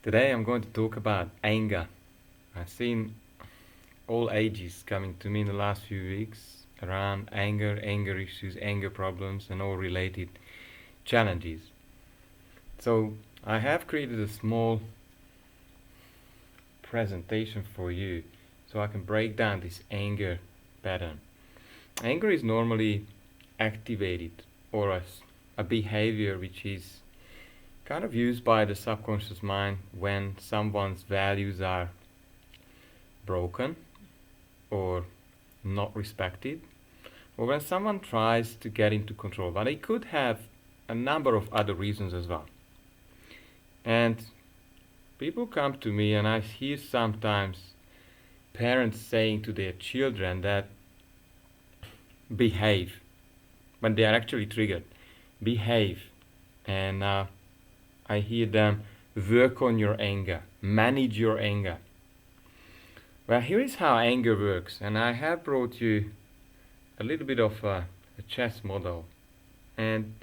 Today I'm going to talk about anger. I've seen all ages coming to me in the last few weeks around anger issues, anger problems, and all related challenges. So I have created a small presentation for you so I can break down this anger pattern. Anger is normally activated or a behavior which is kind of used by the subconscious mind when someone's values are broken or not respected, or when someone tries to get into control. But it could have a number of other reasons as well. And people come to me, and I hear sometimes parents saying to their children that behave when they are actually triggered. Behave. And I hear them work on your anger, manage your anger. Well, here is how anger works, and I have brought you a little bit of a chess model. And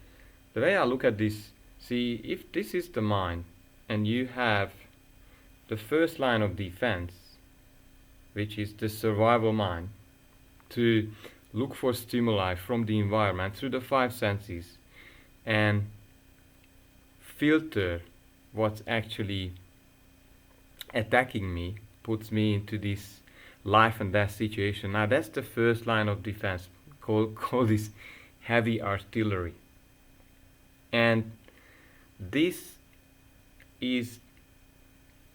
the way I look at this, see, if this is the mind, and you have the first line of defense, which is the survival mind, to look for stimuli from the environment through the five senses and filter what's actually attacking me, puts me into this life and death situation. Now that's the first line of defense. Call this heavy artillery. And this is,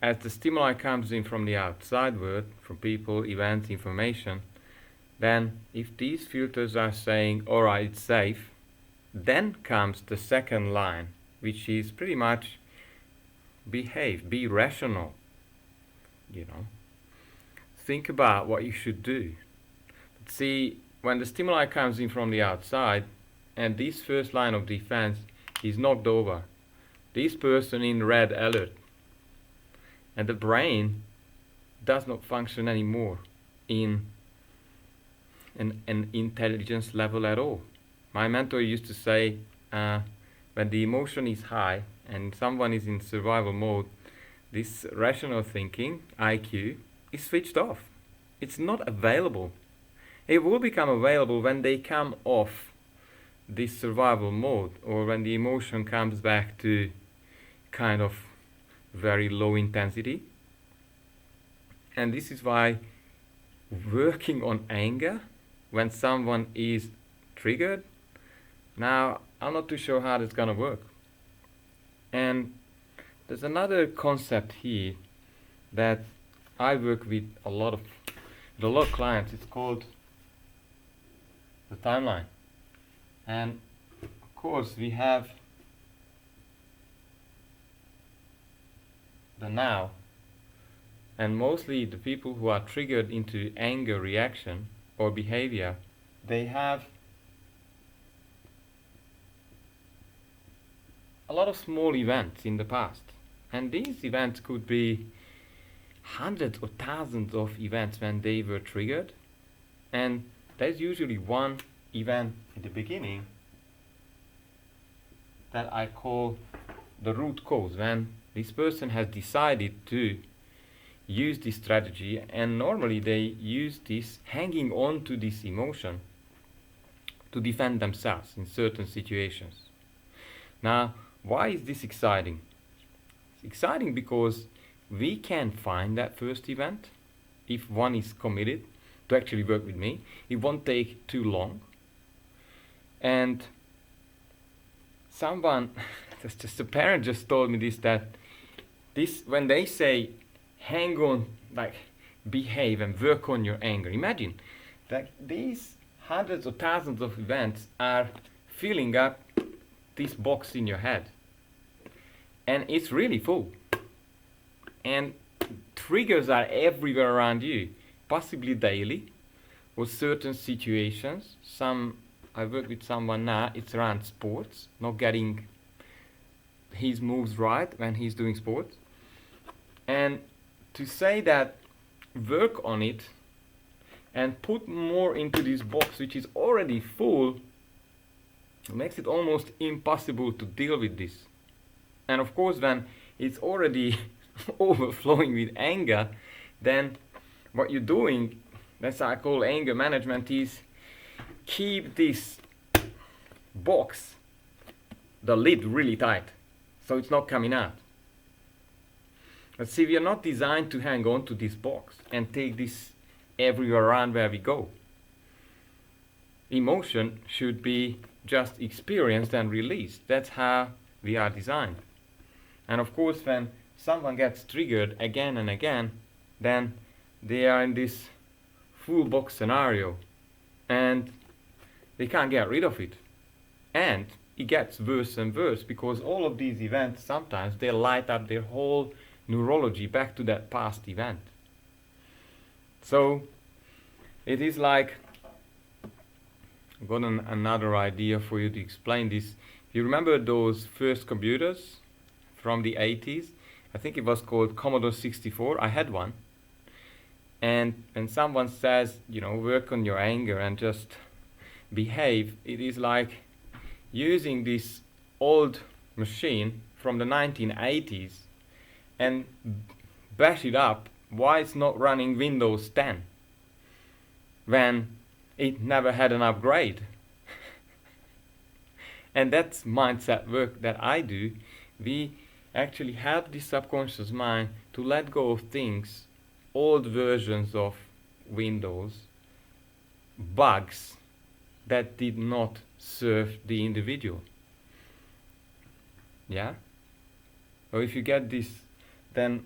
as the stimuli comes in from the outside world, from people, events, information, then if these filters are saying, alright, it's safe, then comes the second line, which is pretty much behave, be rational, think about what you should do. But see, when the stimuli comes in from the outside and this first line of defense is knocked over, this person in red alert, and the brain does not function anymore in an intelligence level at all. My mentor used to say, when the emotion is high and someone is in survival mode, this rational thinking, IQ, is switched off. It's not available. It will become available when they come off this survival mode, or when the emotion comes back to kind of very low intensity. And this is why working on anger when someone is triggered, now I'm not too sure how that's gonna work. And there's another concept here that I work with a lot of clients. It's called the timeline. And of course we have the now, and mostly the people who are triggered into anger reaction or behavior, they have a lot of small events in the past, and these events could be hundreds or thousands of events when they were triggered, and there's usually one event in the beginning that I call the root cause, when this person has decided to use this strategy, and normally they use this hanging on to this emotion to defend themselves in certain situations. Now, why is this exciting? It's exciting because we can find that first event if one is committed to actually work with me. It won't take too long. And someone, just a parent just told me this, that this, when they say hang on, like behave and work on your anger, imagine that these hundreds or thousands of events are filling up this box in your head, and it's really full, and triggers are everywhere around you, possibly daily or certain situations. I work with someone now, it's around sports, not getting his moves right when he's doing sports, and to say that work on it and put more into this box which is already full makes it almost impossible to deal with this. And of course, when it's already overflowing with anger, then what you're doing, that's what I call anger management, is keep this box, the lid, really tight, so it's not coming out. But see, we are not designed to hang on to this box and take this everywhere around where we go. Emotion should be just experienced and released. That's how we are designed. And of course, when someone gets triggered again and again, then they are in this full box scenario and they can't get rid of it. And it gets worse and worse because all of these events, sometimes they light up their whole neurology back to that past event. So it is like, I've got another idea for you to explain this. You remember those first computers from the 80s? I think it was called Commodore 64. I had one. And when someone says, work on your anger and just behave, it is like using this old machine from the 1980s and bash it up why it's not running Windows 10 when it never had an upgrade. And that's mindset work that I do. We actually help the subconscious mind to let go of things, old versions of Windows, bugs that did not serve the individual. Yeah? So if you get this, then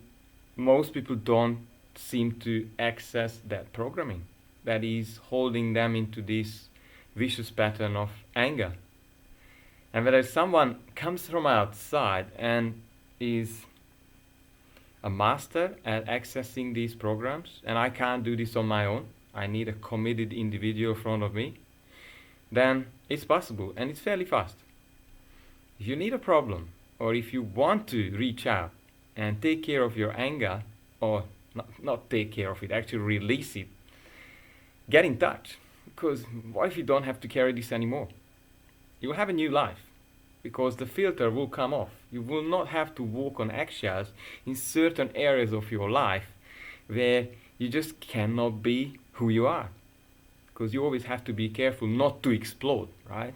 most people don't seem to access that programming that is holding them into this vicious pattern of anger. And whether someone comes from outside and is a master at accessing these programs, and I can't do this on my own, I need a committed individual in front of me, then it's possible and it's fairly fast. If you need a problem, or if you want to reach out and take care of your anger, or not take care of it, actually release it, get in touch. Because what if you don't have to carry this anymore? You will have a new life, because the filter will come off. You will not have to walk on eggshells in certain areas of your life where you just cannot be who you are. Because you always have to be careful not to explode, right?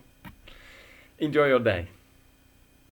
Enjoy your day.